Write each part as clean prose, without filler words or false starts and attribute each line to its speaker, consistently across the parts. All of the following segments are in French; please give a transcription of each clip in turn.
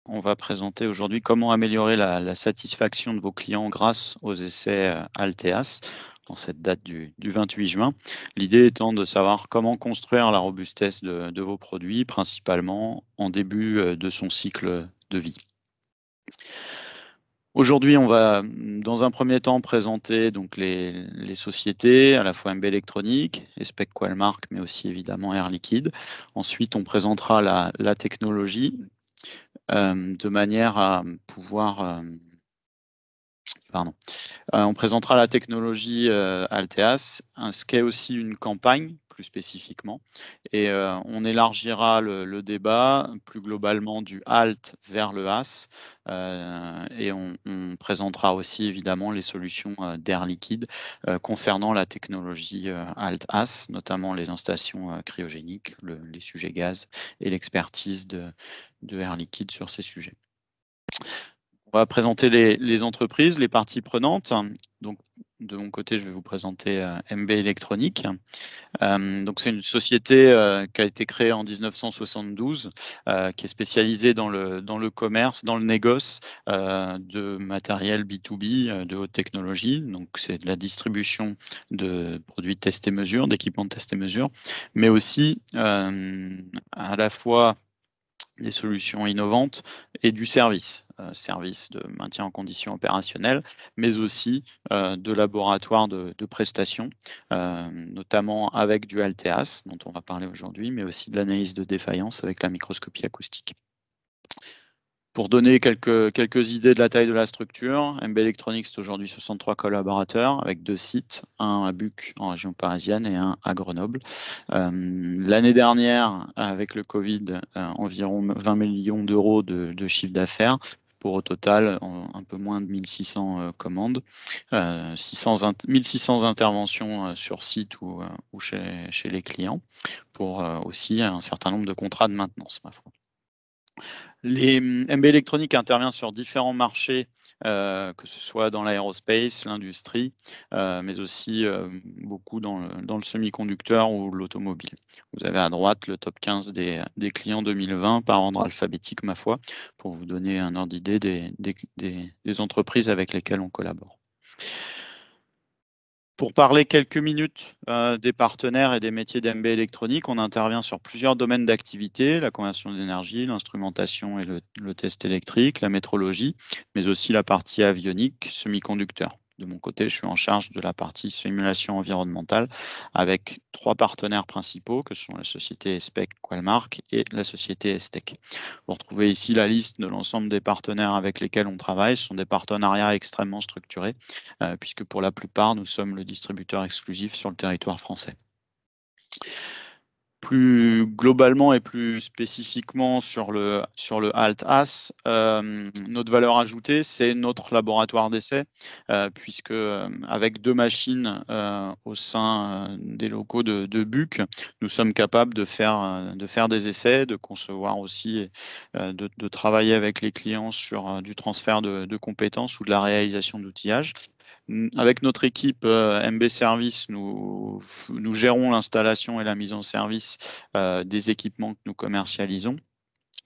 Speaker 1: On va présenter aujourd'hui comment améliorer la satisfaction de vos clients grâce aux essais Alteas en cette date du 28 juin. L'idée étant de savoir comment construire la robustesse de vos produits, principalement en début de son cycle de vie. Aujourd'hui, on va, dans un premier temps, présenter donc les sociétés, à la fois MB Electronics, Espec Qualmark, mais aussi évidemment Air Liquide. Ensuite, on présentera la technologie, de manière à pouvoir, pardon. On présentera la technologie, Alteas, ce qu'est aussi une campagne, plus spécifiquement, et on élargira le débat plus globalement du HALT vers le HAS, et on présentera aussi évidemment les solutions, d'Air Liquide, concernant la technologie, HALT-HAS, notamment les installations, cryogéniques, les sujets gaz et l'expertise de Air Liquide sur ces sujets. On va présenter les entreprises, les parties prenantes. Donc, de mon côté, je vais vous présenter MB Electronics. Donc, c'est une société qui a été créée en 1972, qui est spécialisée dans le commerce, dans le négoce de matériel B2B de haute technologie. Donc, c'est de la distribution de produits test et mesure, d'équipements de test et mesure, mais aussi à la fois des solutions innovantes et du service, service de maintien en condition opérationnelle, mais aussi de laboratoires de prestations, notamment avec du Alteas, dont on va parler aujourd'hui, mais aussi de l'analyse de défaillance avec la microscopie acoustique. Pour donner quelques idées de la taille de la structure, MB Electronics, c'est aujourd'hui 63 collaborateurs avec 2 sites, un à Buc en région parisienne et un à Grenoble. L'année dernière, avec le Covid, environ 20 millions d'euros de chiffre d'affaires pour au total un peu moins de 1600 commandes, 1600 interventions sur site ou chez les clients, pour aussi un certain nombre de contrats de maintenance, ma foi. MB Electronics intervient sur différents marchés, que ce soit dans l'aérospace, l'industrie, mais aussi beaucoup dans le semi-conducteur ou l'automobile. Vous avez à droite le top 15 des clients 2020 par ordre alphabétique, ma foi, pour vous donner un ordre d'idée des entreprises avec lesquelles on collabore. Pour parler quelques minutes des partenaires et des métiers d'MB Electronics, on intervient sur plusieurs domaines d'activité, la conversion d'énergie, l'instrumentation et le test électrique, la métrologie, mais aussi la partie avionique, semi-conducteur. De mon côté, je suis en charge de la partie simulation environnementale avec 3 partenaires principaux que sont la société Espec Qualmark et la société Estec. Vous retrouvez ici la liste de l'ensemble des partenaires avec lesquels on travaille. Ce sont des partenariats extrêmement structurés, puisque pour la plupart, nous sommes le distributeur exclusif sur le territoire français. Plus globalement et plus spécifiquement sur le HALT-HAS, notre valeur ajoutée, c'est notre laboratoire d'essai, puisque avec 2 machines au sein des locaux de Buc, nous sommes capables de faire des essais, de concevoir aussi, de travailler avec les clients sur du transfert de compétences ou de la réalisation d'outillage. Avec notre équipe MB Service, nous gérons l'installation et la mise en service des équipements que nous commercialisons.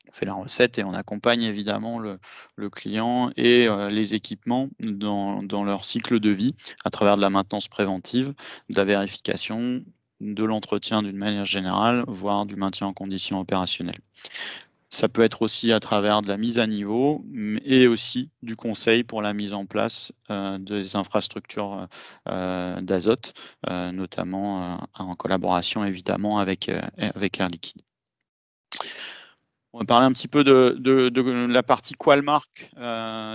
Speaker 1: On fait la recette et on accompagne évidemment le client et les équipements dans leur cycle de vie à travers de la maintenance préventive, de la vérification, de l'entretien d'une manière générale, voire du maintien en condition opérationnelle. Ça peut être aussi à travers de la mise à niveau et aussi du conseil pour la mise en place des infrastructures d'azote, notamment en collaboration évidemment avec Air Liquide. On va parler un petit peu de la partie Qualmark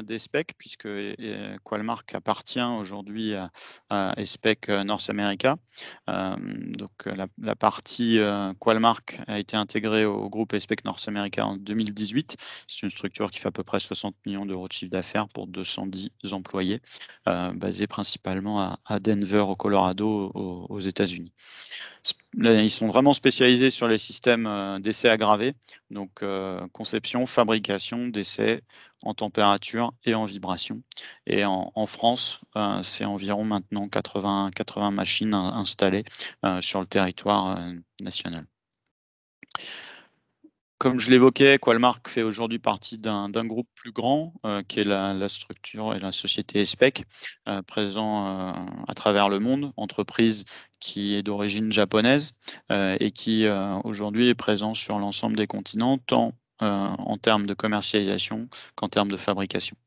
Speaker 1: des specs, puisque Qualmark appartient aujourd'hui à Espec North America. Donc la partie Qualmark a été intégrée au groupe Espec North America en 2018. C'est une structure qui fait à peu près 60 millions d'euros de chiffre d'affaires pour 210 employés, basée principalement à Denver, au Colorado, aux États-Unis. Ils sont vraiment spécialisés sur les systèmes d'essais aggravés, donc conception, fabrication d'essais en température et en vibration. Et en France, c'est environ maintenant 80 machines installées sur le territoire national. Comme je l'évoquais, Qualmark fait aujourd'hui partie d'un groupe plus grand, qui est la structure et la société ESPEC, présent à travers le monde, entreprise qui est d'origine japonaise et qui aujourd'hui est présent sur l'ensemble des continents, tant en termes de commercialisation qu'en termes de fabrication,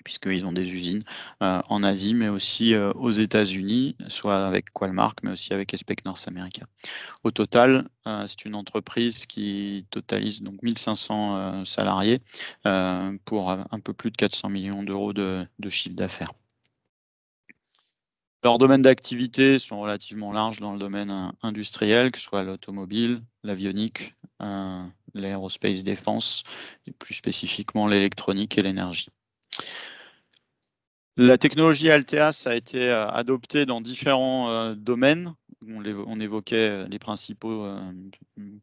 Speaker 1: puisqu'ils ont des usines en Asie, mais aussi aux États-Unis, soit avec Qualmark, mais aussi avec ESPEC North America. Au total, c'est une entreprise qui totalise donc 1500 salariés pour un peu plus de 400 millions d'euros de chiffre d'affaires. Leurs domaines d'activité sont relativement larges dans le domaine industriel, que ce soit l'automobile, l'avionique, l'aérospace défense, et plus spécifiquement l'électronique et l'énergie. La technologie Alteas a été adoptée dans différents domaines. On évoquait les principaux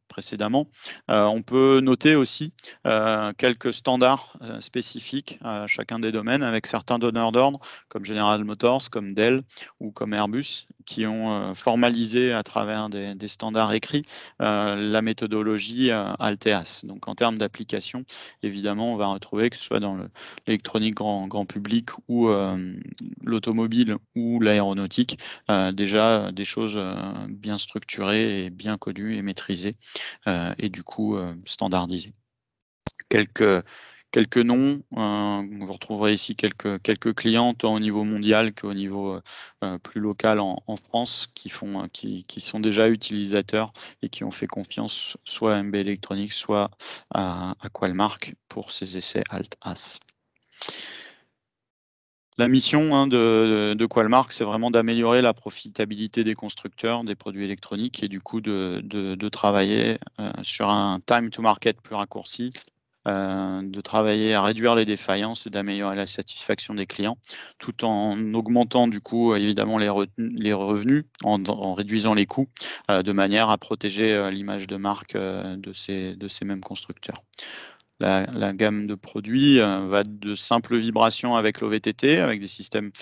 Speaker 1: précédemment. On peut noter aussi quelques standards spécifiques à chacun des domaines, avec certains donneurs d'ordre, comme General Motors, comme Dell ou comme Airbus, qui ont formalisé à travers des standards écrits la méthodologie Alteas. Donc en termes d'application, évidemment, on va retrouver, que ce soit dans l'électronique grand public ou l'automobile ou l'aéronautique, déjà des choses bien structurées et bien connues et maîtrisées, et du coup standardisées. Quelques noms, vous retrouverez ici quelques clients, tant au niveau mondial qu'au niveau plus local en France, qui sont déjà utilisateurs et qui ont fait confiance soit à MB Electronics, soit à Qualmark pour ces essais Alt-As. La mission de Qualmark, c'est vraiment d'améliorer la profitabilité des constructeurs des produits électroniques et du coup de travailler sur un time to market plus raccourci, de travailler à réduire les défaillances et d'améliorer la satisfaction des clients, tout en augmentant du coup évidemment les revenus, en réduisant les coûts, de manière à protéger l'image de marque de ces mêmes constructeurs. La gamme de produits va de simples vibrations avec l'OVTT, avec des systèmes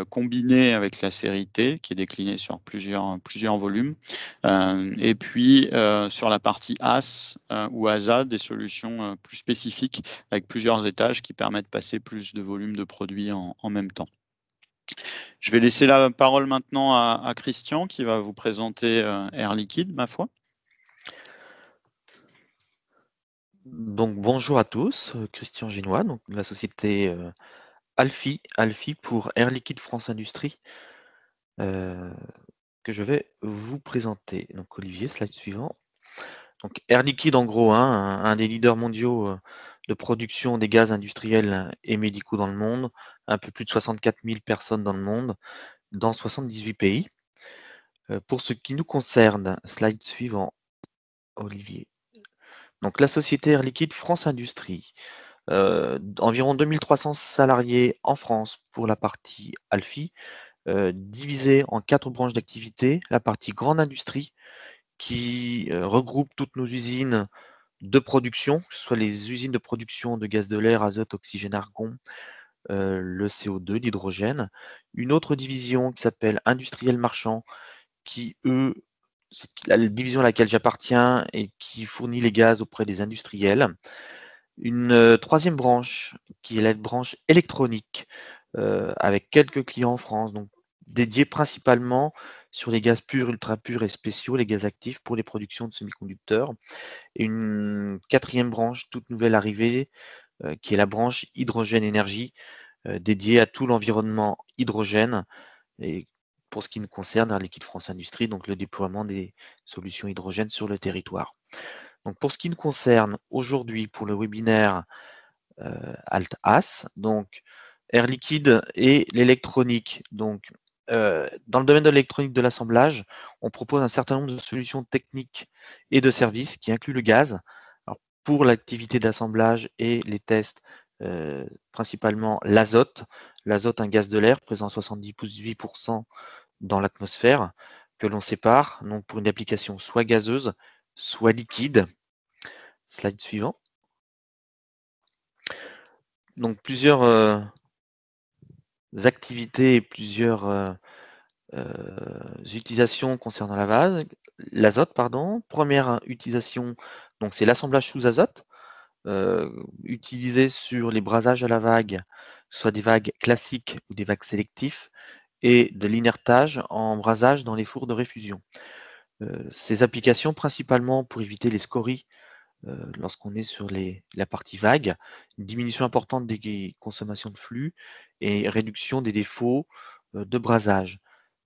Speaker 1: combinés avec la série T, qui est déclinée sur plusieurs volumes. Et puis, sur la partie AS ou ASA, des solutions plus spécifiques avec plusieurs étages qui permettent de passer plus de volume de produits en même temps. Je vais laisser la parole maintenant à Christian, qui va vous présenter Air Liquide, ma foi.
Speaker 2: Donc bonjour à tous, Christian Génois, donc de la société Alfi pour Air Liquide France Industrie, que je vais vous présenter. Donc Olivier, slide suivant. Donc Air Liquide, en gros, un des leaders mondiaux de production des gaz industriels et médicaux dans le monde, un peu plus de 64 000 personnes dans le monde, dans 78 pays. Pour ce qui nous concerne, slide suivant, Olivier. Donc la société Air Liquide France Industrie. Environ 2300 salariés en France pour la partie Alfi, divisée en 4 branches d'activité. La partie grande industrie qui regroupe toutes nos usines de production, que ce soit les usines de production de gaz de l'air, azote, oxygène, argon, le CO2, l'hydrogène. Une autre division qui s'appelle industriel marchand, qui c'est la division à laquelle j'appartiens et qui fournit les gaz auprès des industriels. Une troisième branche qui est la branche électronique, avec quelques clients en France, donc dédiée principalement sur les gaz purs, ultra purs et spéciaux, les gaz actifs pour les productions de semi-conducteurs. Et une quatrième branche toute nouvelle arrivée, qui est la branche hydrogène énergie, dédiée à tout l'environnement hydrogène et pour ce qui nous concerne, Air Liquide France Industrie, donc le déploiement des solutions hydrogène sur le territoire. Donc pour ce qui nous concerne aujourd'hui pour le webinaire Alt-As, donc Air Liquide et l'électronique. Donc dans le domaine de l'électronique de l'assemblage, on propose un certain nombre de solutions techniques et de services qui incluent le gaz. Alors, pour l'activité d'assemblage et les tests, principalement l'azote. L'azote, un gaz de l'air présent à 78% dans l'atmosphère, que l'on sépare donc pour une application soit gazeuse, soit liquide. Slide suivant. Donc plusieurs activités et plusieurs utilisations concernant l'azote. Première utilisation Donc c'est l'assemblage sous azote utilisé sur les brasages à la vague, soit des vagues classiques ou des vagues sélectifs, et de l'inertage en brasage dans les fours de réfusion. Ces applications, principalement pour éviter les scories lorsqu'on est sur la partie vague, une diminution importante des consommations de flux et réduction des défauts de brasage.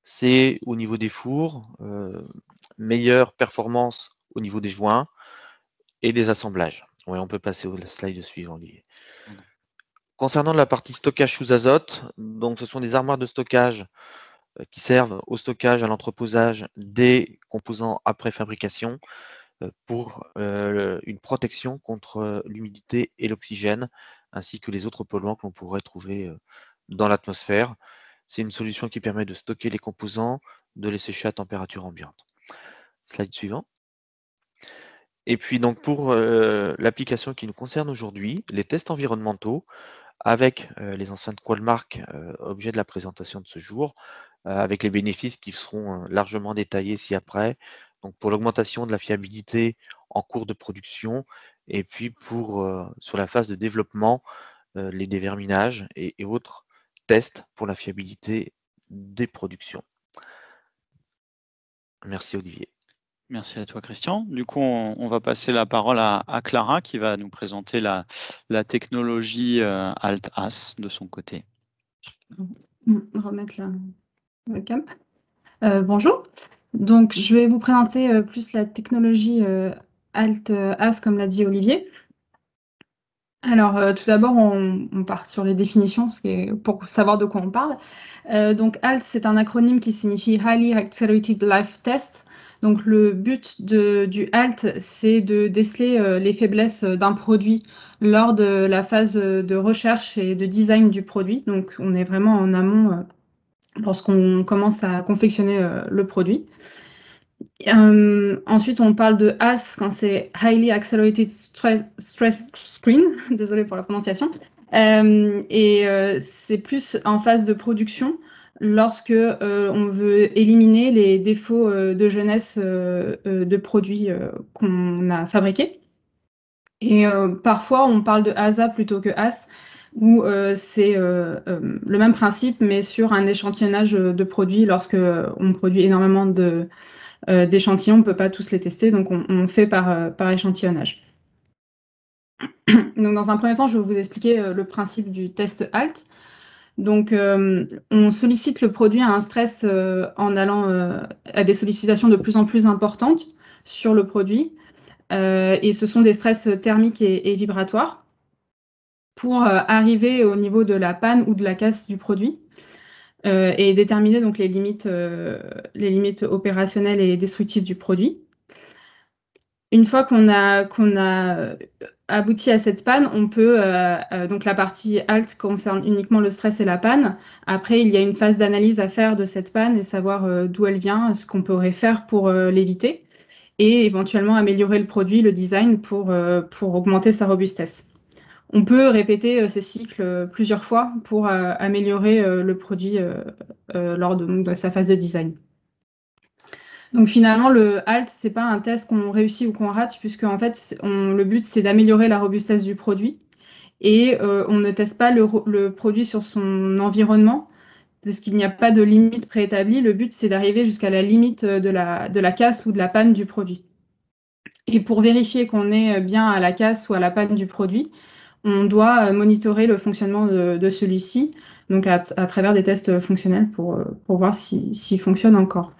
Speaker 2: C'est au niveau des fours, meilleure performance au niveau des joints et des assemblages. Ouais, on peut passer au slide suivant, Olivier. Concernant la partie stockage sous azote, donc ce sont des armoires de stockage qui servent au stockage, à l'entreposage des composants après fabrication pour une protection contre l'humidité et l'oxygène, ainsi que les autres polluants que l'on pourrait trouver dans l'atmosphère. C'est une solution qui permet de stocker les composants, de les sécher à température ambiante. Slide suivant. Et puis donc pour l'application qui nous concerne aujourd'hui, les tests environnementaux avec les enceintes Qualmark, objet de la présentation de ce jour, avec les bénéfices qui seront largement détaillés ci-après. Donc pour l'augmentation de la fiabilité en cours de production et puis pour sur la phase de développement, les déverminages et autres tests pour la fiabilité des productions. Merci Olivier.
Speaker 1: Merci à toi, Christian. Du coup, on va passer la parole à Clara qui va nous présenter la technologie Alt-AS de son côté.
Speaker 3: Remettre le cam. Bonjour. Donc, je vais vous présenter plus la technologie Alt-AS, comme l'a dit Olivier. Alors, tout d'abord, on part sur les définitions pour savoir de quoi on parle. Donc, ALT, c'est un acronyme qui signifie Highly Accelerated Life Test. Donc, le but du ALT, c'est de déceler les faiblesses d'un produit lors de la phase de recherche et de design du produit. Donc, on est vraiment en amont lorsqu'on commence à confectionner le produit. Ensuite, on parle de AS quand c'est Highly Accelerated Stress Screen, désolé pour la prononciation, c'est plus en phase de production lorsque on veut éliminer les défauts de jeunesse de produits qu'on a fabriqués. Et parfois, on parle de ASA plutôt que AS, où c'est le même principe, mais sur un échantillonnage de produits. Lorsque on produit énormément d'échantillons, on ne peut pas tous les tester, donc on fait par échantillonnage. Donc, dans un premier temps, je vais vous expliquer le principe du test ALT. Donc, on sollicite le produit à un stress en allant à des sollicitations de plus en plus importantes sur le produit. Et ce sont des stress thermiques et vibratoires pour arriver au niveau de la panne ou de la casse du produit et déterminer donc les limites opérationnelles et destructives du produit. Une fois qu'on a abouti à cette panne, on peut, donc la partie ALT concerne uniquement le stress et la panne. Après, il y a une phase d'analyse à faire de cette panne et savoir d'où elle vient, ce qu'on pourrait faire pour l'éviter et éventuellement améliorer le produit, le design pour augmenter sa robustesse. On peut répéter ces cycles plusieurs fois pour améliorer le produit lors de sa phase de design. Donc finalement, le HALT, c'est pas un test qu'on réussit ou qu'on rate, puisque en fait, le but, c'est d'améliorer la robustesse du produit. Et on ne teste pas le produit sur son environnement, puisqu'il n'y a pas de limite préétablie. Le but, c'est d'arriver jusqu'à la limite de la casse ou de la panne du produit. Et pour vérifier qu'on est bien à la casse ou à la panne du produit, on doit monitorer le fonctionnement de celui-ci, donc à travers des tests fonctionnels pour voir s'il fonctionne encore.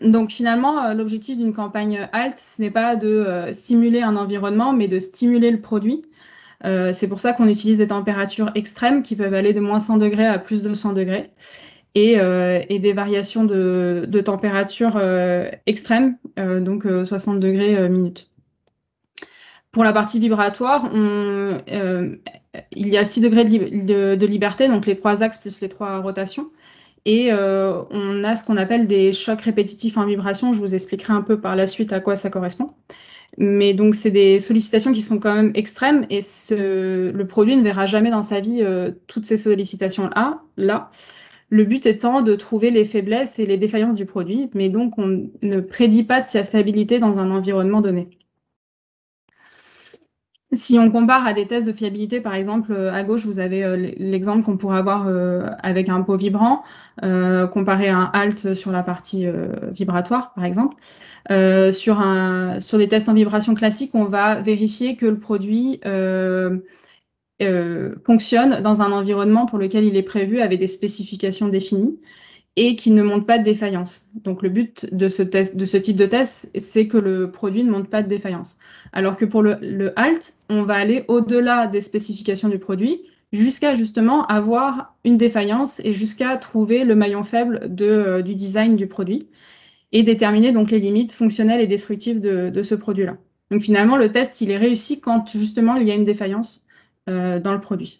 Speaker 3: Donc finalement, l'objectif d'une campagne HALT, ce n'est pas de simuler un environnement, mais de stimuler le produit. C'est pour ça qu'on utilise des températures extrêmes qui peuvent aller de moins 100 degrés à plus de 100 degrés et des variations de température extrêmes, donc 60 degrés minutes. Pour la partie vibratoire, il y a 6 degrés de liberté, donc les 3 axes plus les 3 rotations. Et on a ce qu'on appelle des chocs répétitifs en vibration. Je vous expliquerai un peu par la suite à quoi ça correspond. Mais donc, c'est des sollicitations qui sont quand même extrêmes et le produit ne verra jamais dans sa vie toutes ces sollicitations-là. Le but étant de trouver les faiblesses et les défaillances du produit, mais donc on ne prédit pas de sa fiabilité dans un environnement donné. Si on compare à des tests de fiabilité, par exemple, à gauche, vous avez l'exemple qu'on pourrait avoir avec un pot vibrant, comparé à un HALT sur la partie vibratoire, par exemple. Sur des tests en vibration classique, on va vérifier que le produit fonctionne dans un environnement pour lequel il est prévu avec des spécifications définies et qu'il ne montre pas de défaillance. Donc le but de ce type de test, c'est que le produit ne montre pas de défaillance. Alors que pour le HALT, on va aller au-delà des spécifications du produit jusqu'à justement avoir une défaillance et jusqu'à trouver le maillon faible du design du produit et déterminer donc les limites fonctionnelles et destructives de ce produit-là. Donc finalement, le test, il est réussi quand justement il y a une défaillance dans le produit.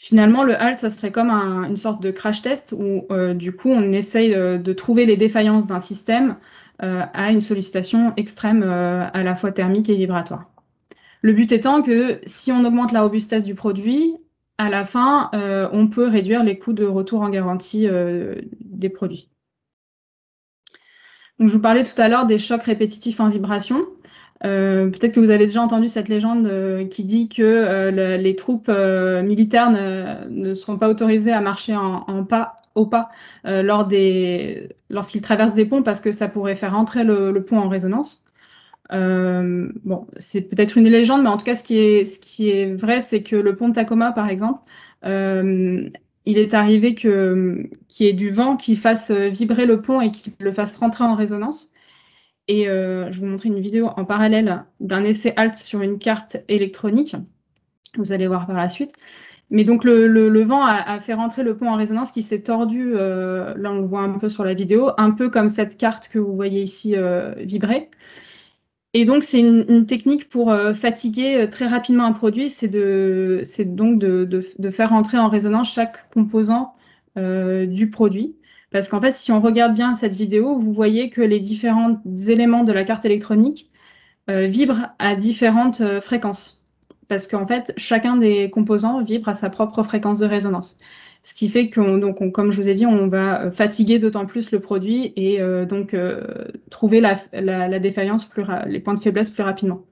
Speaker 3: Finalement, le HALT, ça serait comme une sorte de crash test où, du coup, on essaye de trouver les défaillances d'un système à une sollicitation extrême à la fois thermique et vibratoire. Le but étant que si on augmente la robustesse du produit, à la fin, on peut réduire les coûts de retour en garantie des produits. Donc, je vous parlais tout à l'heure des chocs répétitifs en vibration. Peut-être que vous avez déjà entendu cette légende qui dit que les troupes militaires ne seront pas autorisées à marcher au pas lorsqu'ils traversent des ponts parce que ça pourrait faire entrer le pont en résonance. Bon, c'est peut-être une légende, mais en tout cas, ce qui est vrai, c'est que le pont de Tacoma, par exemple, il est arrivé qu'il y ait du vent qui fasse vibrer le pont et qui le fasse rentrer en résonance. Et je vais vous montrer une vidéo en parallèle d'un essai HALT sur une carte électronique. Vous allez voir par la suite. Mais donc, le vent a fait rentrer le pont en résonance qui s'est tordu, là on le voit un peu sur la vidéo, un peu comme cette carte que vous voyez ici vibrer. Et donc, c'est une technique pour fatiguer très rapidement un produit, c'est donc de faire rentrer en résonance chaque composant du produit. Parce qu'en fait, si on regarde bien cette vidéo, vous voyez que les différents éléments de la carte électronique vibrent à différentes fréquences. Parce qu'en fait, chacun des composants vibre à sa propre fréquence de résonance. Ce qui fait que, comme je vous ai dit, on va fatiguer d'autant plus le produit et donc trouver la défaillance, les points de faiblesse plus rapidement.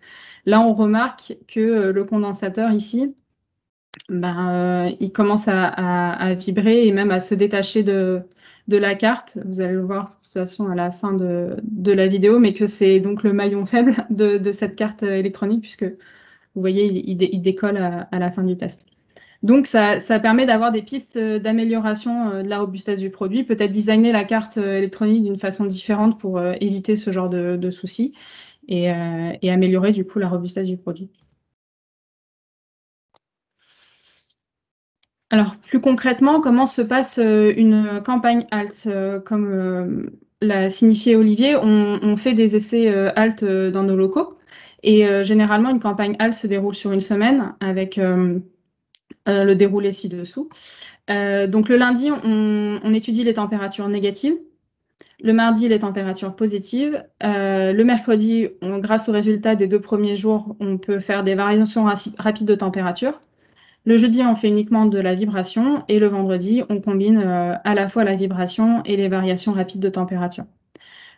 Speaker 3: Là, on remarque que le condensateur ici, il commence à vibrer et même à se détacher de la carte. Vous allez le voir de toute façon à la fin de la vidéo, mais que c'est donc le maillon faible de cette carte électronique, puisque vous voyez, il décolle à la fin du test. Donc, ça permet d'avoir des pistes d'amélioration de la robustesse du produit, peut-être designer la carte électronique d'une façon différente pour éviter ce genre de soucis et améliorer du coup la robustesse du produit. Alors, plus concrètement, comment se passe une campagne HALT comme l'a signifié Olivier, on fait des essais HALT dans nos locaux et généralement, une campagne HALT se déroule sur une semaine avec le déroulé ci-dessous. Donc, le lundi, on étudie les températures négatives. Le mardi, les températures positives. Le mercredi, grâce aux résultats des 2 premiers jours, on peut faire des variations rapides de température. Le jeudi, on fait uniquement de la vibration et le vendredi, on combine à la fois la vibration et les variations rapides de température.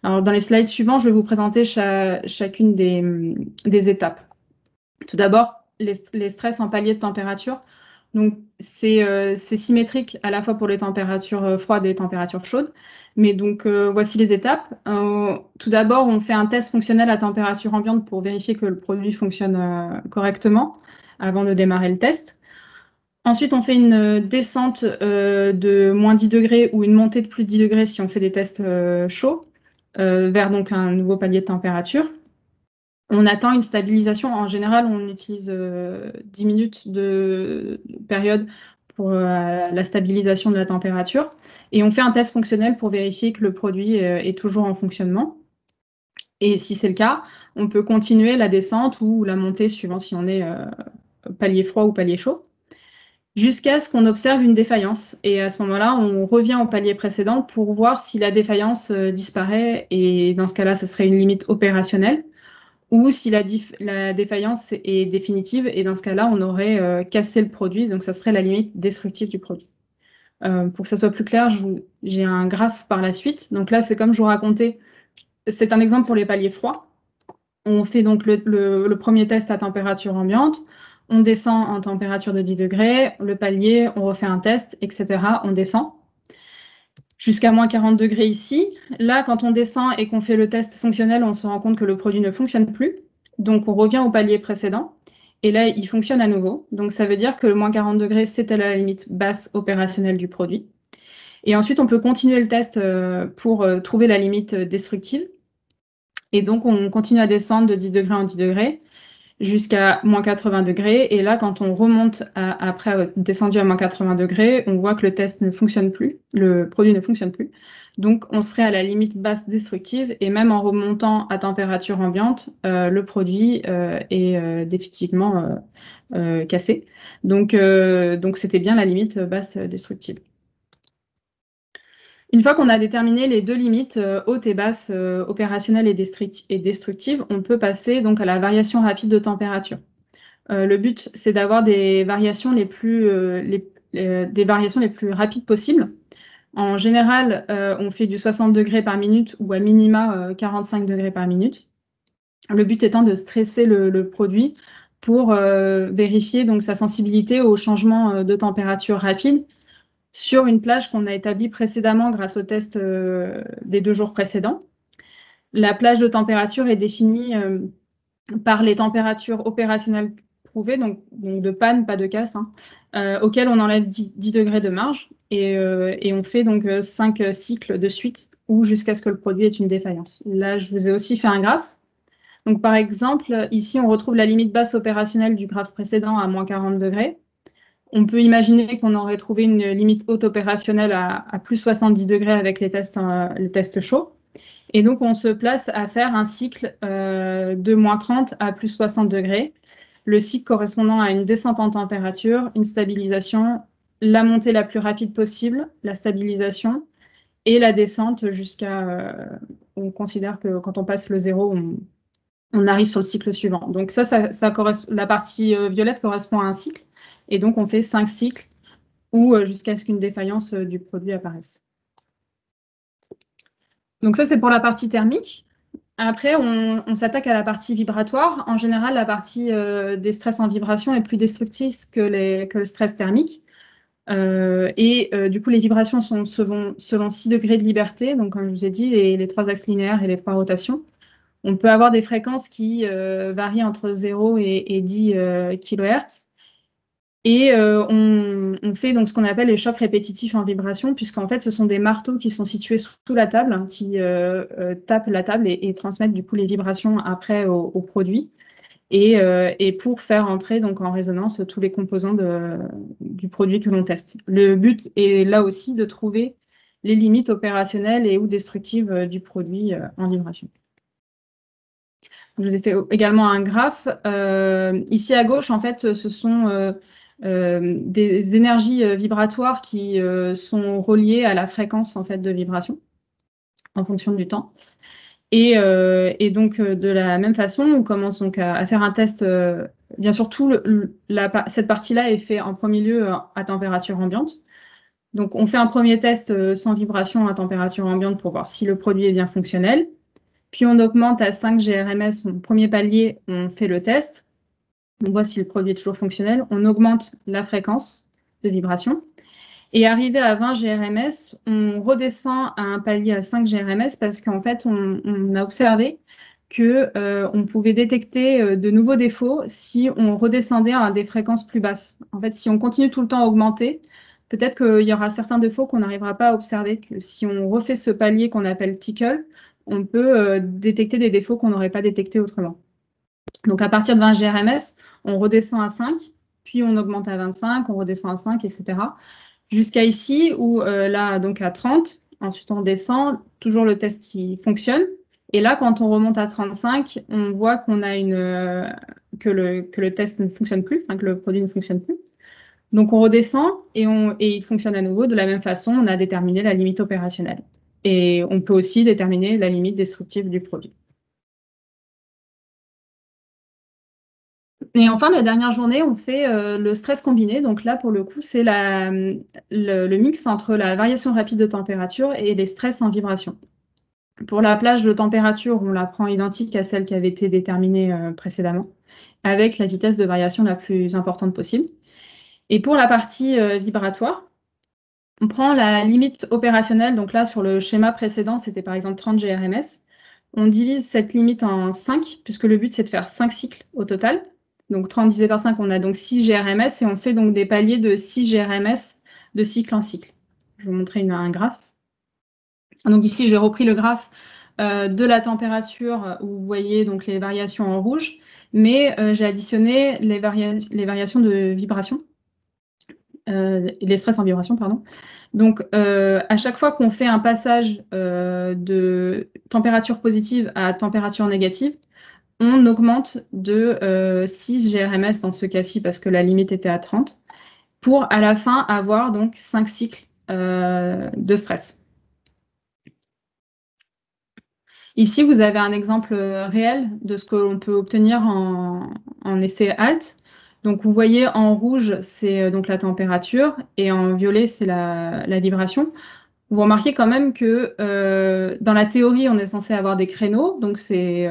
Speaker 3: Alors, dans les slides suivants, je vais vous présenter chacune des étapes. Tout d'abord, les stress en palier de température. Donc, c'est symétrique à la fois pour les températures froides et les températures chaudes. Mais donc, voici les étapes. Tout d'abord, on fait un test fonctionnel à température ambiante pour vérifier que le produit fonctionne correctement avant de démarrer le test. Ensuite, on fait une descente de moins 10 degrés ou une montée de plus de 10 degrés si on fait des tests chauds, vers donc un nouveau palier de température. On attend une stabilisation. En général, on utilise 10 minutes de période pour la stabilisation de la température. Et on fait un test fonctionnel pour vérifier que le produit est toujours en fonctionnement. Et si c'est le cas, on peut continuer la descente ou la montée suivant si on est palier froid ou palier chaud, jusqu'à ce qu'on observe une défaillance. Et à ce moment-là, on revient au palier précédent pour voir si la défaillance disparaît. Et dans ce cas-là, ce serait une limite opérationnelle. Ou si la défaillance est définitive. Et dans ce cas-là, on aurait cassé le produit. Donc, ça serait la limite destructive du produit. Pour que ça soit plus clair, j'ai un graphe par la suite. Donc là, c'est comme je vous racontais, c'est un exemple pour les paliers froids. On fait donc le premier test à température ambiante, on descend en température de 10 degrés, le palier, on refait un test, etc. On descend jusqu'à moins 40 degrés ici. Là, quand on descend et qu'on fait le test fonctionnel, on se rend compte que le produit ne fonctionne plus. Donc, on revient au palier précédent. Et là, il fonctionne à nouveau. Donc, ça veut dire que le moins 40 degrés, c'était la limite basse opérationnelle du produit. Et ensuite, on peut continuer le test pour trouver la limite destructive. Et donc, on continue à descendre de 10 degrés en 10 degrés jusqu'à moins 80 degrés. Et là, quand on remonte après avoir descendu à moins 80 degrés, on voit que le test ne fonctionne plus, le produit ne fonctionne plus. Donc, on serait à la limite basse destructive. Et même en remontant à température ambiante, le produit est définitivement cassé. Donc, c'était bien la limite basse destructive. Une fois qu'on a déterminé les deux limites haute et basse opérationnelle et destructive, on peut passer donc à la variation rapide de température. Le but, c'est d'avoir des variations les plus rapides possibles. En général, on fait du 60 degrés par minute ou à minima 45 degrés par minute. Le but étant de stresser le produit pour vérifier donc sa sensibilité au changement de température rapide sur une plage qu'on a établie précédemment grâce au test des 2 jours précédents. La plage de température est définie par les températures opérationnelles prouvées, donc de panne, pas de casse, auxquelles on enlève 10 degrés de marge et on fait donc 5 cycles de suite ou jusqu'à ce que le produit ait une défaillance. Là, je vous ai aussi fait un graphe. Donc, par exemple, ici, on retrouve la limite basse opérationnelle du graphe précédent à moins 40 degrés. On peut imaginer qu'on aurait trouvé une limite haute opérationnelle à plus 70 degrés avec le test chaud. Et donc, on se place à faire un cycle de moins 30 à plus 60 degrés. Le cycle correspondant à une descente en température, une stabilisation, la montée la plus rapide possible, la stabilisation et la descente jusqu'à... on considère que quand on passe le zéro, on arrive sur le cycle suivant. Donc la partie violette correspond à un cycle. Et donc, on fait 5 cycles ou jusqu'à ce qu'une défaillance du produit apparaisse. Donc ça, c'est pour la partie thermique. Après, on s'attaque à la partie vibratoire. En général, la partie des stress en vibration est plus destructrice que le stress thermique. Du coup, les vibrations sont selon 6 degrés de liberté. Donc, comme je vous ai dit, les 3 axes linéaires et les 3 rotations. On peut avoir des fréquences qui varient entre 0 et 10 kHz. Et on fait donc ce qu'on appelle les chocs répétitifs en vibration, puisqu'en fait, ce sont des marteaux qui sont situés sous la table, qui tapent la table et transmettent du coup les vibrations après au produit, et pour faire entrer donc en résonance tous les composants du produit que l'on teste. Le but est là aussi de trouver les limites opérationnelles et ou destructives du produit en vibration. Je vous ai fait également un graphe. Ici à gauche, en fait, ce sont des énergies vibratoires qui sont reliées à la fréquence en fait, de vibration en fonction du temps. Et donc, de la même façon, on commence donc à faire un test. Bien sûr, cette partie-là est faite en premier lieu à température ambiante. Donc, on fait un premier test sans vibration à température ambiante pour voir si le produit est bien fonctionnel. Puis, on augmente à 5 GRMS, au premier palier, on fait le test. On voit si le produit est toujours fonctionnel. On augmente la fréquence de vibration. Et arrivé à 20 GRMS, on redescend à un palier à 5 GRMS parce qu'en fait, on a observé qu'on pouvait détecter de nouveaux défauts si on redescendait à des fréquences plus basses. En fait, si on continue tout le temps à augmenter, peut-être qu'il y aura certains défauts qu'on n'arrivera pas à observer, que si on refait ce palier qu'on appelle tickle, on peut détecter des défauts qu'on n'aurait pas détectés autrement. Donc, à partir de 20 GRMS, on redescend à 5, puis on augmente à 25, on redescend à 5, etc. Jusqu'à ici, où là, donc à 30, ensuite on descend, toujours le test qui fonctionne. Et là, quand on remonte à 35, on voit qu'on a que le test ne fonctionne plus, enfin que le produit ne fonctionne plus. Donc, on redescend et il fonctionne à nouveau. De la même façon, on a déterminé la limite opérationnelle. Et on peut aussi déterminer la limite destructive du produit. Et enfin, la dernière journée, on fait le stress combiné. Donc là, pour le coup, c'est le mix entre la variation rapide de température et les stress en vibration. Pour la plage de température, on la prend identique à celle qui avait été déterminée précédemment, avec la vitesse de variation la plus importante possible. Et pour la partie vibratoire, on prend la limite opérationnelle. Donc là, sur le schéma précédent, c'était par exemple 30 GRMS. On divise cette limite en 5, puisque le but, c'est de faire 5 cycles au total. Donc 30 divisé par 5, on a donc 6 GRMS, et on fait donc des paliers de 6 GRMS de cycle en cycle. Je vais vous montrer un graphe. Donc ici, j'ai repris le graphe de la température, où vous voyez donc les variations en rouge, mais j'ai additionné les variations de vibration, les stress en vibration, pardon. Donc, à chaque fois qu'on fait un passage de température positive à température négative, on augmente de 6 GRMS dans ce cas-ci, parce que la limite était à 30, pour à la fin avoir donc 5 cycles de stress. Ici, vous avez un exemple réel de ce que l'on peut obtenir en essai HALT. Donc, vous voyez en rouge, c'est donc la température, et en violet, c'est la vibration. Vous remarquez quand même que dans la théorie, on est censé avoir des créneaux, donc c'est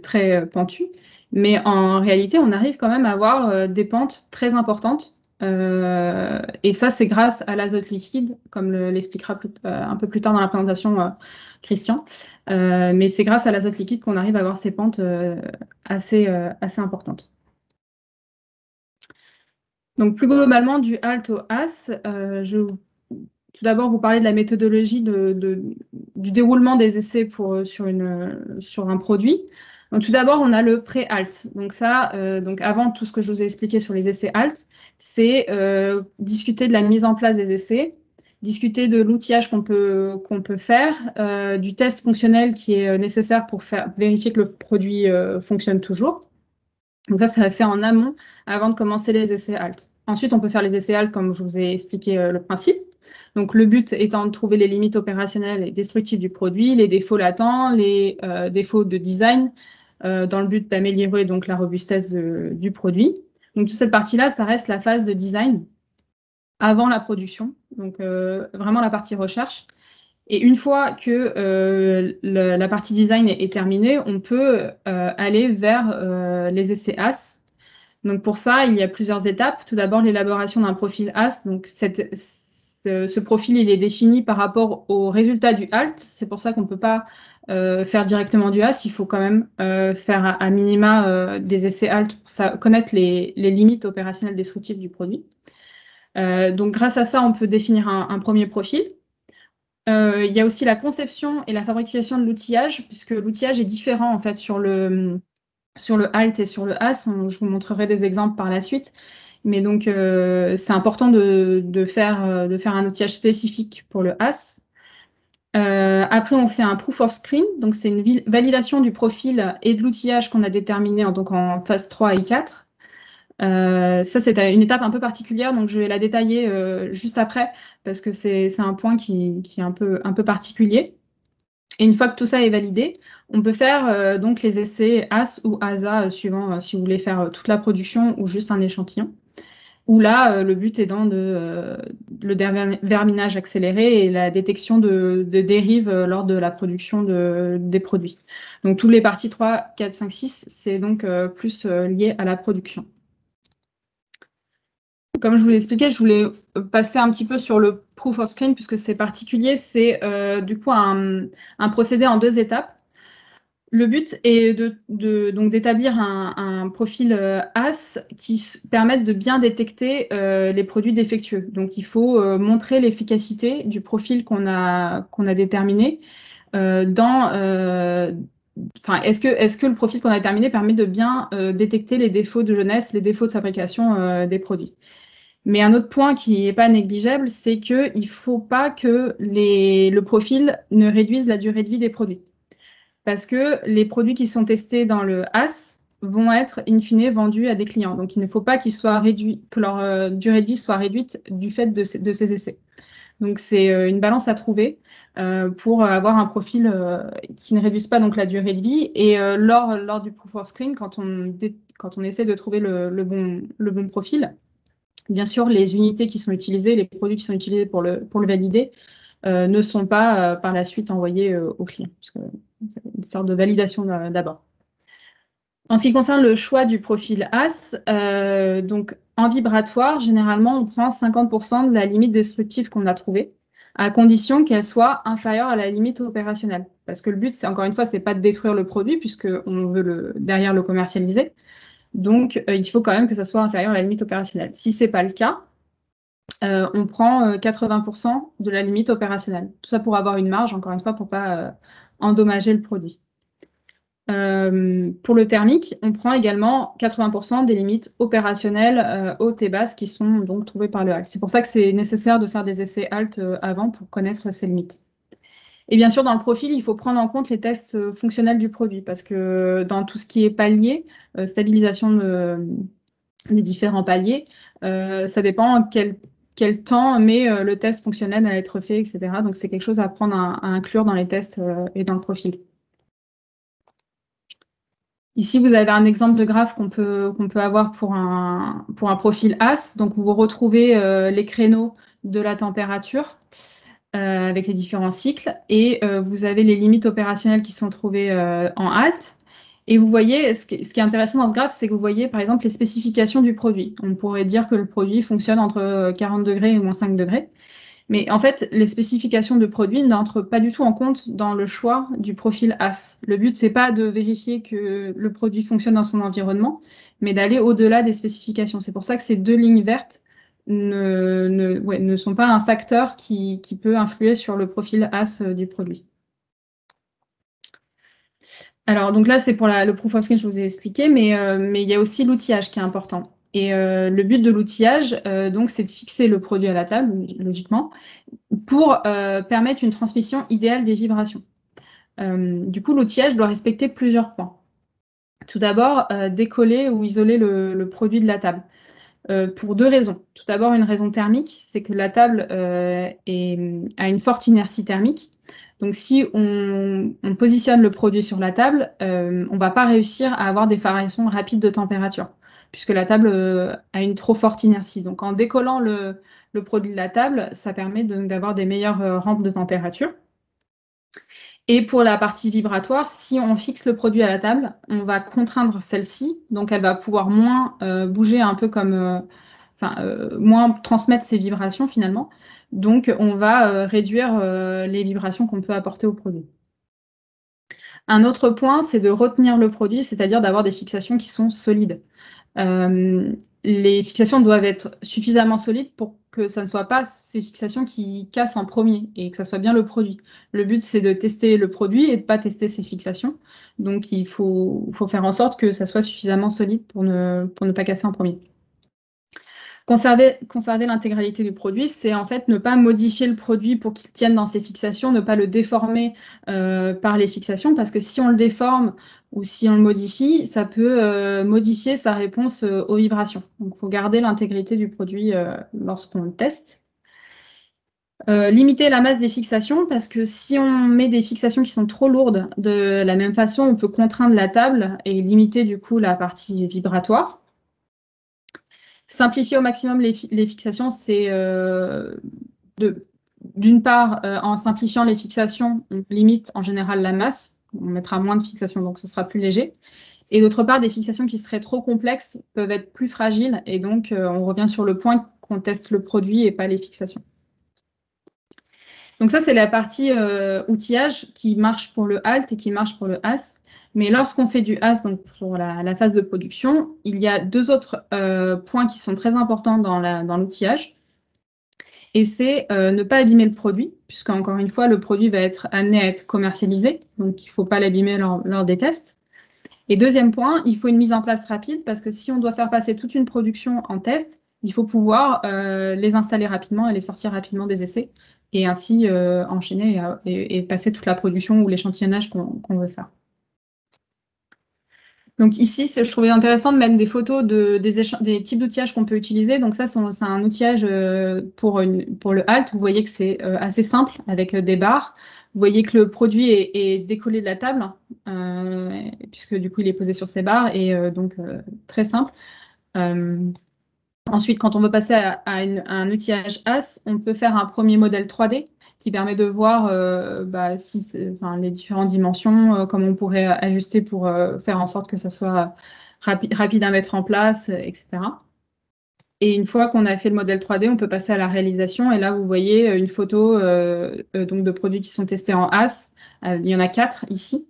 Speaker 3: très pentu. Mais en réalité, on arrive quand même à avoir des pentes très importantes. Et ça, c'est grâce à l'azote liquide, comme l'expliquera un peu plus tard dans la présentation Christian. Mais c'est grâce à l'azote liquide qu'on arrive à avoir ces pentes assez importantes. Donc plus globalement, du HALT au AS, je vais tout d'abord vous parler de la méthodologie du déroulement des essais sur un produit. Donc, tout d'abord, on a le pré-HALT. Donc ça, donc avant tout ce que je vous ai expliqué sur les essais HALT, c'est discuter de la mise en place des essais, discuter de l'outillage qu'on peut faire, du test fonctionnel qui est nécessaire pour vérifier que le produit fonctionne toujours. Donc ça va fait en amont avant de commencer les essais HALT. Ensuite, on peut faire les essais HALT comme je vous ai expliqué le principe. Donc le but étant de trouver les limites opérationnelles et destructives du produit, les défauts latents, les défauts de design, dans le but d'améliorer donc la robustesse du produit. Donc toute cette partie-là, ça reste la phase de design avant la production, donc vraiment la partie recherche. Et une fois que la partie design est terminée, on peut aller vers les essais AS. Donc pour ça, il y a plusieurs étapes. Tout d'abord, l'élaboration d'un profil AS. Donc ce profil, il est défini par rapport aux résultats du HALT. C'est pour ça qu'on ne peut pas faire directement du AS. Il faut quand même faire à minima des essais HALT pour connaître les limites opérationnelles destructives du produit. Donc grâce à ça, on peut définir un premier profil. Il y a aussi la conception et la fabrication de l'outillage, puisque l'outillage est différent en fait sur le HALT et sur le AS. Je vous montrerai des exemples par la suite. Mais donc, c'est important de faire un outillage spécifique pour le AS. Après, on fait un proof of screen. Donc, c'est une validation du profil et de l'outillage qu'on a déterminé donc en phase 3 et 4. Ça, c'est une étape un peu particulière, donc je vais la détailler juste après, parce que c'est un point qui est un peu particulier. Et une fois que tout ça est validé, on peut faire donc les essais AS ou ASA, suivant si vous voulez faire toute la production ou juste un échantillon. Où là, le but étant le verminage accéléré et la détection de dérives lors de la production des produits. Donc, toutes les parties 3, 4, 5, 6, c'est donc plus lié à la production. Comme je vous l'ai expliqué, je voulais passer un petit peu sur le proof of screen, puisque c'est particulier. C'est du coup un procédé en 2 étapes. Le but est donc d'établir un profil AS qui permette de bien détecter les produits défectueux. Donc, il faut montrer l'efficacité du profil qu'on a déterminé est-ce que le profil qu'on a déterminé permet de bien détecter les défauts de jeunesse, les défauts de fabrication des produits. Mais un autre point qui n'est pas négligeable, c'est qu'il ne faut pas que le profil ne réduise la durée de vie des produits. Parce que les produits qui sont testés dans le AS vont être, in fine, vendus à des clients. Donc, il ne faut pas que leur durée de vie soit réduite du fait de ces essais. Donc, c'est une balance à trouver. pour avoir un profil qui ne réduise pas donc la durée de vie. Et lors du proof of screen, quand on essaie de trouver le bon profil, bien sûr, les unités qui sont utilisées, les produits qui sont utilisés pour le valider, ne sont pas par la suite envoyés au client, parce que c'est une sorte de validation d'abord. En ce qui concerne le choix du profil AS, donc en vibratoire, généralement, on prend 50% de la limite destructive qu'on a trouvée, à condition qu'elle soit inférieure à la limite opérationnelle. Parce que le but, c'est encore une fois, c'est pas de détruire le produit, puisqu'on veut derrière le commercialiser. Donc, il faut quand même que ça soit inférieur à la limite opérationnelle. Si ce n'est pas le cas, on prend 80% de la limite opérationnelle. Tout ça pour avoir une marge, encore une fois, pour ne pas endommager le produit. Pour le thermique, on prend également 80% des limites opérationnelles hautes et basses qui sont donc trouvées par le HALT. C'est pour ça que c'est nécessaire de faire des essais HALT avant pour connaître ces limites. Et bien sûr, dans le profil, il faut prendre en compte les tests fonctionnels du produit parce que dans tout ce qui est palier, stabilisation des différents paliers, ça dépend quel temps met le test fonctionnel à être fait, etc. Donc, c'est quelque chose à prendre à inclure dans les tests et dans le profil. Ici, vous avez un exemple de graphe qu'on peut avoir pour un profil AS. Donc, vous retrouvez les créneaux de la température avec les différents cycles et vous avez les limites opérationnelles qui sont trouvées en HALT. Et vous voyez, ce qui est intéressant dans ce graphe, c'est que vous voyez par exemple les spécifications du produit. On pourrait dire que le produit fonctionne entre 40 degrés et moins 5 degrés. Mais en fait, les spécifications de produits n'entrent pas du tout en compte dans le choix du profil AS. Le but, c'est pas de vérifier que le produit fonctionne dans son environnement, mais d'aller au-delà des spécifications. C'est pour ça que ces deux lignes vertes ne sont pas un facteur qui peut influer sur le profil AS du produit. Alors, donc là, c'est pour le proof of screen, je vous ai expliqué, mais il y a aussi l'outillage qui est important. Et le but de l'outillage, donc, c'est de fixer le produit à la table, logiquement, pour permettre une transmission idéale des vibrations. Du coup, l'outillage doit respecter plusieurs points. Tout d'abord, décoller ou isoler le produit de la table. Pour deux raisons. Tout d'abord, une raison thermique, c'est que la table a une forte inertie thermique. Donc, si on positionne le produit sur la table, on ne va pas réussir à avoir des variations rapides de température, puisque la table a une trop forte inertie. Donc, en décollant le produit de la table, ça permet d'avoir des meilleures rampes de température. Et pour la partie vibratoire, si on fixe le produit à la table, on va contraindre celle-ci, donc elle va pouvoir moins bouger un peu comme, moins transmettre ses vibrations finalement. Donc on va réduire les vibrations qu'on peut apporter au produit. Un autre point, c'est de retenir le produit, c'est-à-dire d'avoir des fixations qui sont solides. Les fixations doivent être suffisamment solides pour que ça ne soit pas ces fixations qui cassent en premier et que ça soit bien le produit. Le but, c'est de tester le produit et de ne pas tester ces fixations. Donc, il faut faire en sorte que ça soit suffisamment solide pour ne pas casser en premier. Conserver l'intégralité du produit, c'est en fait ne pas modifier le produit pour qu'il tienne dans ses fixations, ne pas le déformer par les fixations, parce que si on le déforme ou si on le modifie, ça peut modifier sa réponse aux vibrations. Donc, il faut garder l'intégrité du produit lorsqu'on le teste. Limiter la masse des fixations, parce que si on met des fixations qui sont trop lourdes, de la même façon, on peut contraindre la table et limiter du coup la partie vibratoire. Simplifier au maximum les fixations, c'est d'une part, en simplifiant les fixations, on limite en général la masse, on mettra moins de fixations, donc ce sera plus léger. Et d'autre part, des fixations qui seraient trop complexes peuvent être plus fragiles, et donc on revient sur le point qu'on teste le produit et pas les fixations. Donc ça, c'est la partie outillage qui marche pour le HALT et qui marche pour le AS. Mais lorsqu'on fait du AS, donc pour la phase de production, il y a deux autres points qui sont très importants dans l'outillage. Et c'est ne pas abîmer le produit, puisque encore une fois, le produit va être amené à être commercialisé, donc il ne faut pas l'abîmer lors des tests. Et deuxième point, il faut une mise en place rapide, parce que si on doit faire passer toute une production en test, il faut pouvoir les installer rapidement et les sortir rapidement des essais, et ainsi enchaîner et passer toute la production ou l'échantillonnage qu'on veut faire. Donc ici, je trouvais intéressant de mettre des photos des types d'outillages qu'on peut utiliser. Donc ça, c'est un outillage pour le halt. Vous voyez que c'est assez simple avec des barres. Vous voyez que le produit est décollé de la table, puisque du coup, il est posé sur ces barres, et donc très simple. Ensuite, quand on veut passer à un outillage AS, on peut faire un premier modèle 3D qui permet de voir les différentes dimensions, comment on pourrait ajuster pour faire en sorte que ça soit rapide à mettre en place, etc. Et une fois qu'on a fait le modèle 3D, on peut passer à la réalisation. Et là, vous voyez une photo donc de produits qui sont testés en AS. Il y en a 4 ici.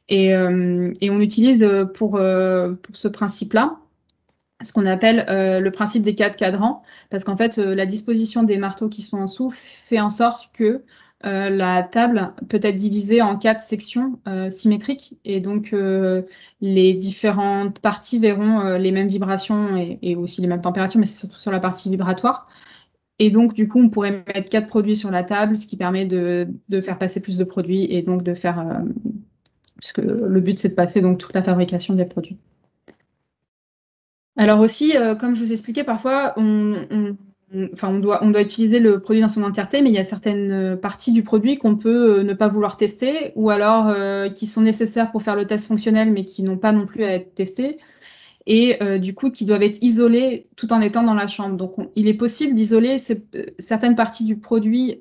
Speaker 3: Et on utilise pour ce principe-là ce qu'on appelle le principe des 4 cadrans, parce qu'en fait, la disposition des marteaux qui sont en dessous fait en sorte que la table peut être divisée en 4 sections symétriques, et donc les différentes parties verront les mêmes vibrations et aussi les mêmes températures, mais c'est surtout sur la partie vibratoire. Et donc, du coup, on pourrait mettre 4 produits sur la table, ce qui permet de faire passer plus de produits, et donc de faire, puisque le but, c'est de passer donc toute la fabrication des produits. Alors aussi, comme je vous expliquais, parfois, on doit utiliser le produit dans son entièreté, mais il y a certaines parties du produit qu'on peut ne pas vouloir tester, ou alors qui sont nécessaires pour faire le test fonctionnel, mais qui n'ont pas non plus à être testées, et du coup, qui doivent être isolées tout en étant dans la chambre. Donc, il est possible d'isoler certaines parties du produit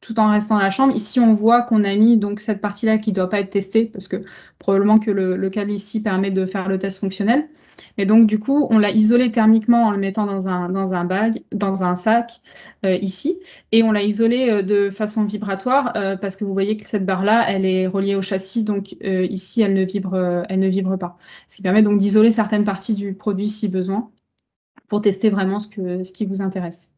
Speaker 3: tout en restant dans la chambre. Ici, on voit qu'on a mis donc cette partie-là qui ne doit pas être testée, parce que probablement que le câble ici permet de faire le test fonctionnel. Et donc, du coup, on l'a isolé thermiquement en le mettant dans un sac ici, et on l'a isolé de façon vibratoire parce que vous voyez que cette barre-là, elle est reliée au châssis, donc ici, elle ne vibre pas. Ce qui permet donc d'isoler certaines parties du produit si besoin, pour tester vraiment ce qui vous intéresse.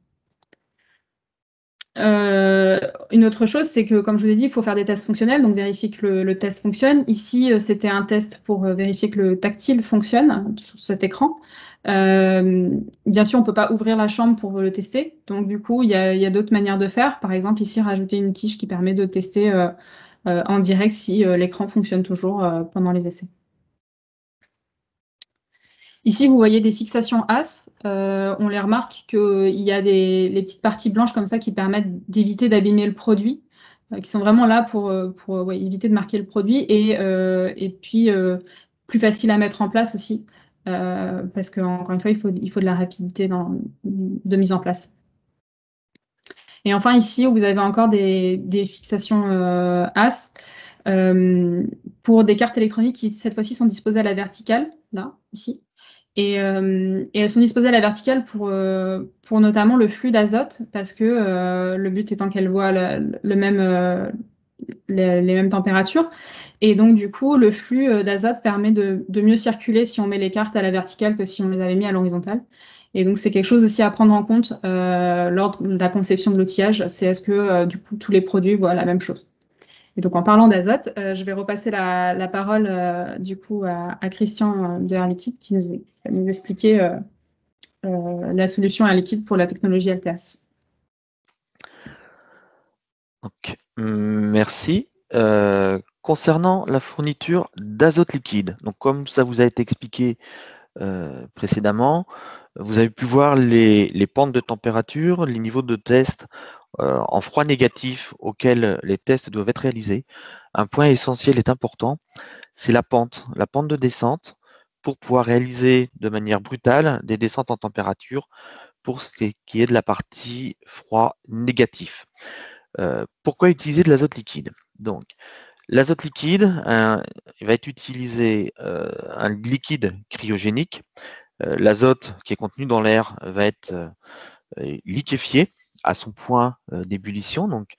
Speaker 3: Une autre chose, c'est que, comme je vous ai dit, il faut faire des tests fonctionnels, donc vérifier que le test fonctionne. Ici, c'était un test pour vérifier que le tactile fonctionne sur cet écran. Bien sûr, on ne peut pas ouvrir la chambre pour le tester, donc du coup, il y a d'autres manières de faire. Par exemple, ici, rajouter une tige qui permet de tester en direct si l'écran fonctionne toujours pendant les essais. Ici, vous voyez des fixations AS. On les remarque qu'il y a les petites parties blanches comme ça qui permettent d'éviter d'abîmer le produit, qui sont vraiment là pour éviter de marquer le produit, et puis plus facile à mettre en place aussi, parce qu'encore une fois, il faut de la rapidité de mise en place. Et enfin, ici, vous avez encore des fixations AS pour des cartes électroniques qui, cette fois-ci, sont disposées à la verticale, là, ici. Et elles sont disposées à la verticale pour notamment le flux d'azote, parce que le but étant qu'elles voient les mêmes températures. Et donc, du coup, le flux d'azote permet de mieux circuler si on met les cartes à la verticale que si on les avait mis à l'horizontale. Et donc, c'est quelque chose aussi à prendre en compte lors de la conception de l'outillage. C'est est-ce que, du coup, tous les produits voient la même chose. Et donc, en parlant d'azote, je vais repasser la parole du coup à Christian de Air Liquide qui va nous expliquer la solution Air Liquide pour la technologie LTS.
Speaker 2: Donc, merci. Concernant la fourniture d'azote liquide, donc comme ça vous a été expliqué précédemment, vous avez pu voir les pentes de température, les niveaux de test en froid négatif auxquels les tests doivent être réalisés. Un point essentiel est important, c'est la pente de descente, pour pouvoir réaliser de manière brutale des descentes en température pour ce qui est de la partie froid négatif. Pourquoi utiliser de l'azote liquide? Donc, l'azote liquide, il va être utilisé un liquide cryogénique. L'azote qui est contenu dans l'air va être liquéfié à son point d'ébullition, donc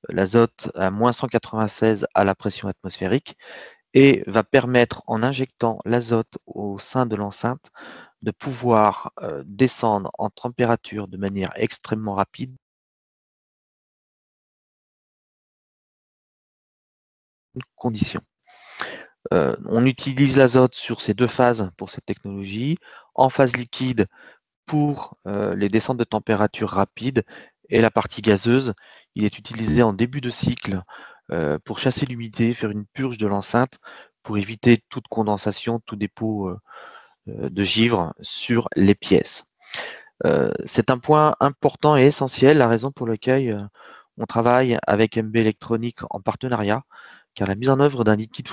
Speaker 2: l'azote à moins 196 à la pression atmosphérique, et va permettre, en injectant l'azote au sein de l'enceinte, de pouvoir descendre en température de manière extrêmement rapide. Conditions. On utilise l'azote sur ces deux phases pour cette technologie, en phase liquide pour les descentes de température rapides, et la partie gazeuse, il est utilisé en début de cycle pour chasser l'humidité, faire une purge de l'enceinte pour éviter toute condensation, tout dépôt de givre sur les pièces. C'est un point important et essentiel, la raison pour laquelle on travaille avec MB Électronique en partenariat, car la mise en œuvre d'un liquide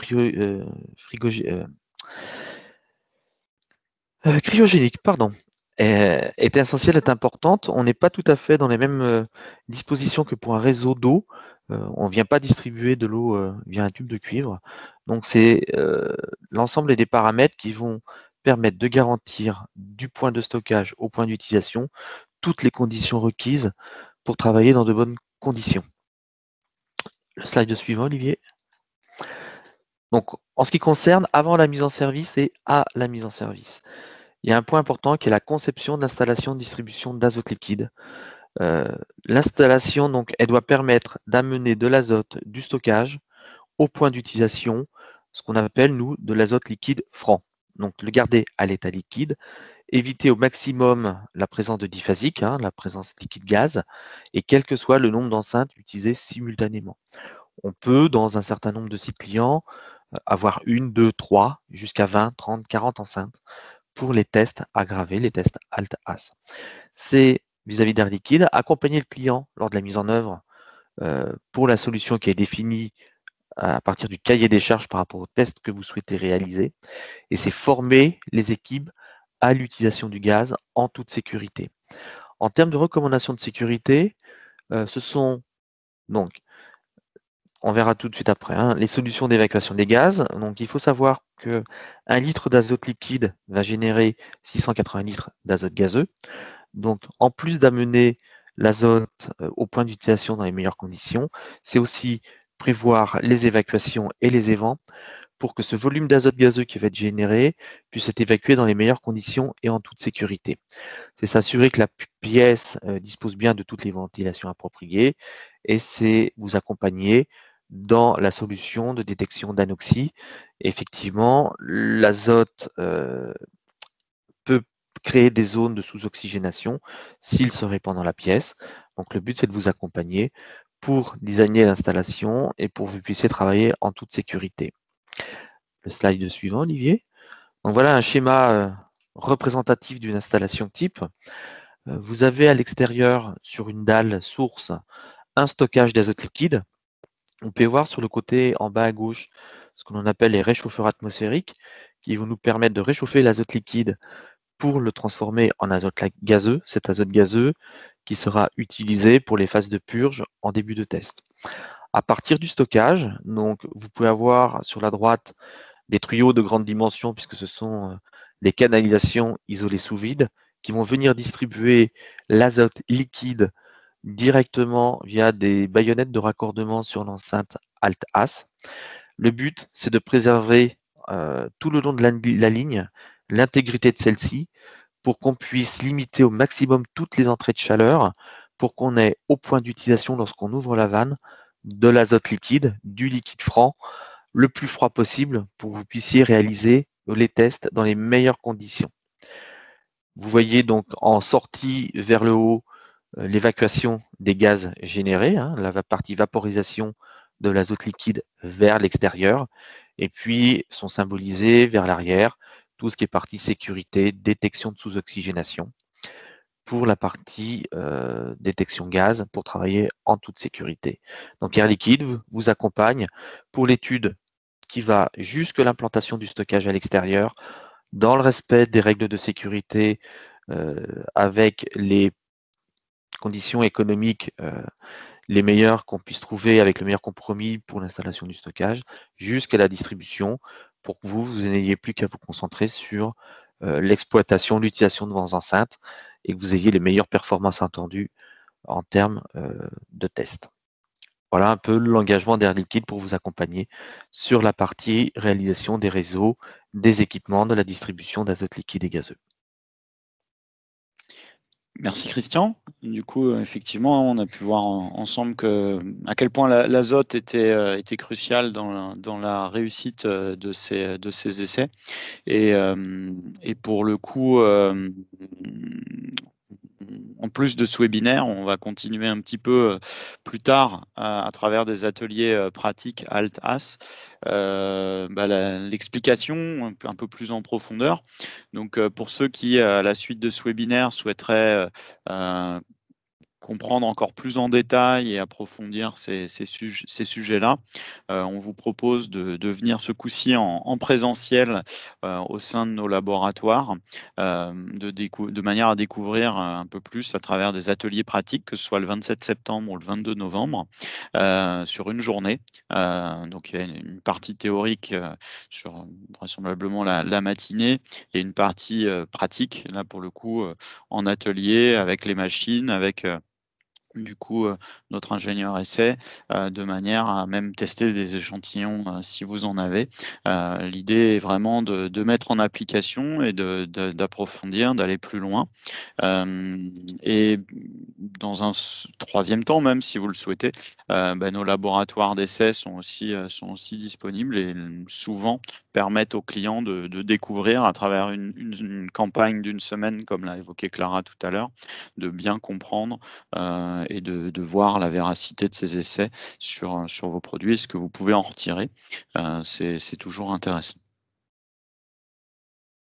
Speaker 2: cryogénique, pardon, est essentielle, est importante. On n'est pas tout à fait dans les mêmes dispositions que pour un réseau d'eau. On ne vient pas distribuer de l'eau via un tube de cuivre. Donc c'est l'ensemble des paramètres qui vont permettre de garantir du point de stockage au point d'utilisation toutes les conditions requises pour travailler dans de bonnes conditions. Le slide suivant, Olivier. Donc, en ce qui concerne avant la mise en service et à la mise en service, il y a un point important qui est la conception de l'installation de distribution d'azote liquide. L'installation, donc, elle doit permettre d'amener de l'azote du stockage au point d'utilisation, ce qu'on appelle, nous, de l'azote liquide franc. Donc, le garder à l'état liquide, éviter au maximum la présence de diphasique, la présence liquide-gaz, et quel que soit le nombre d'enceintes utilisées simultanément. On peut, dans un certain nombre de sites clients, avoir 1, 2, 3, jusqu'à 20, 30, 40 enceintes pour les tests aggravés, les tests Alt-AS. C'est vis-à-vis d'Air Liquide, accompagner le client lors de la mise en œuvre pour la solution qui est définie à partir du cahier des charges par rapport au test que vous souhaitez réaliser. Et c'est former les équipes à l'utilisation du gaz en toute sécurité. En termes de recommandations de sécurité, ce sont donc, on verra tout de suite après, les solutions d'évacuation des gaz. Donc il faut savoir que 1 litre d'azote liquide va générer 680 litres d'azote gazeux. Donc en plus d'amener l'azote au point d'utilisation dans les meilleures conditions, c'est aussi prévoir les évacuations et les évents pour que ce volume d'azote gazeux qui va être généré puisse être évacué dans les meilleures conditions et en toute sécurité. C'est s'assurer que la pièce dispose bien de toutes les ventilations appropriées et c'est vous accompagner dans la solution de détection d'anoxie. Effectivement, l'azote peut créer des zones de sous-oxygénation s'il se répand dans la pièce. Donc le but, c'est de vous accompagner pour designer l'installation et pour que vous puissiez travailler en toute sécurité. Le slide suivant, Olivier. Donc voilà un schéma représentatif d'une installation type. Vous avez à l'extérieur, sur une dalle source, un stockage d'azote liquide. On peut voir sur le côté en bas à gauche ce que l'on appelle les réchauffeurs atmosphériques qui vont nous permettre de réchauffer l'azote liquide pour le transformer en azote gazeux, cet azote gazeux qui sera utilisé pour les phases de purge en début de test. À partir du stockage, donc vous pouvez avoir sur la droite des tuyaux de grande dimension puisque ce sont des canalisations isolées sous vide qui vont venir distribuer l'azote liquide directement via des baïonnettes de raccordement sur l'enceinte Alt-AS. Le but, c'est de préserver tout le long de la ligne l'intégrité de celle-ci pour qu'on puisse limiter au maximum toutes les entrées de chaleur pour qu'on ait au point d'utilisation lorsqu'on ouvre la vanne de l'azote liquide, du liquide franc, le plus froid possible pour que vous puissiez réaliser les tests dans les meilleures conditions. Vous voyez donc en sortie vers le haut l'évacuation des gaz générés, la partie vaporisation de l'azote liquide vers l'extérieur, et puis sont symbolisés vers l'arrière, tout ce qui est partie sécurité, détection de sous-oxygénation, pour la partie détection gaz, pour travailler en toute sécurité. Donc Air Liquide vous accompagne pour l'étude qui va jusque l'implantation du stockage à l'extérieur, dans le respect des règles de sécurité, avec les conditions économiques les meilleures qu'on puisse trouver avec le meilleur compromis pour l'installation du stockage, jusqu'à la distribution, pour que vous n'ayez plus qu'à vous concentrer sur l'exploitation, l'utilisation de vos enceintes et que vous ayez les meilleures performances attendues en termes de test. Voilà un peu l'engagement d'Air Liquide pour vous accompagner sur la partie réalisation des réseaux, des équipements, de la distribution d'azote liquide et gazeux.
Speaker 1: Merci Christian. Du coup, effectivement, on a pu voir ensemble à quel point l'azote était crucial dans la réussite de ces essais. Et pour le coup, en plus de ce webinaire, on va continuer un petit peu plus tard à travers des ateliers pratiques Alt-As, l'explication un peu plus en profondeur. Donc, pour ceux qui, à la suite de ce webinaire, souhaiteraient comprendre encore plus en détail et approfondir ces sujets-là, on vous propose de venir ce coup-ci en présentiel au sein de nos laboratoires, de manière à découvrir un peu plus à travers des ateliers pratiques, que ce soit le 27 septembre ou le 22 novembre, sur une journée. Donc, il y a une partie théorique sur vraisemblablement la matinée et une partie pratique, là pour le coup, en atelier avec les machines, avec du coup, notre ingénieur essai, de manière à même tester des échantillons, si vous en avez. L'idée est vraiment de mettre en application et d'approfondir, d'aller plus loin. Et dans un troisième temps, même si vous le souhaitez, nos laboratoires d'essai sont aussi disponibles et souvent permettent aux clients de découvrir à travers une campagne d'une semaine, comme l'a évoqué Clara tout à l'heure, de bien comprendre et de voir la véracité de ces essais sur vos produits et ce que vous pouvez en retirer. C'est toujours intéressant.